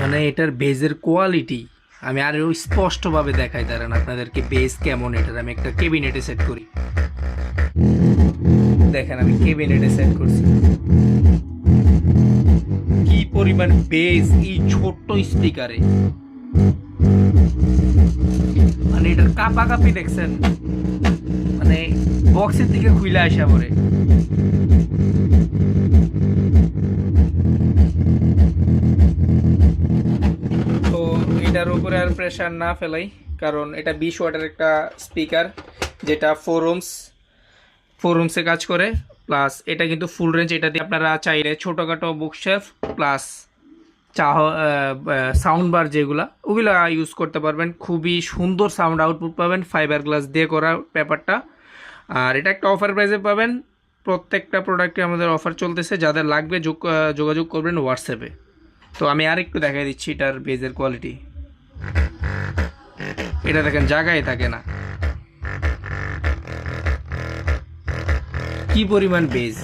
মানে এটার বেজের কোয়ালিটি আমি আরো স্পষ্টভাবে দেখাই, দাঁড়ান আপনাদেরকে বেজ কেমন। এটার আমি একটা কেবিনেটে সেট করি, দেখেন আমি কেবিনেটে সেট করছি, কি পরিমাণ বেজ এই ছোট্ট স্পিকারে। মানে এটার কাপাকাপি দেখছেন, মানে বক্সের দিকে খুইলে আসা পড়ে। তো এটার উপরে আর প্রেশার না ফেলাই, কারণ এটা 20 ওয়াটের একটা স্পিকার, যেটা ফোর রুমসে কাজ করে। প্লাস এটা কিন্তু ফুল রেঞ্জ, এটা দিয়ে আপনারা চাইলে ছোটোখাটো বুকশেলফ প্লাস চাহ সাউন্ড বার যেগুলা ওগুলা ইউজ করতে পারবেন। খুবই সুন্দর সাউন্ড আউটপুট পাবেন ফাইবার গ্লাস দিয়ে করা পেপারটা। আর এটা একটা অফার প্রাইসে পাবেন। প্রত্যেকটা প্রোডাক্টে আমাদের অফার চলতেছে, যাদের লাগবে যোগাযোগ করবেন হোয়াটসঅ্যাপে। তো আমি আর একটু দেখাই দিচ্ছি এটার বেজের কোয়ালিটি। এটা দেখেন জায়গায় থাকে না, কি পরিমাণ বেজ।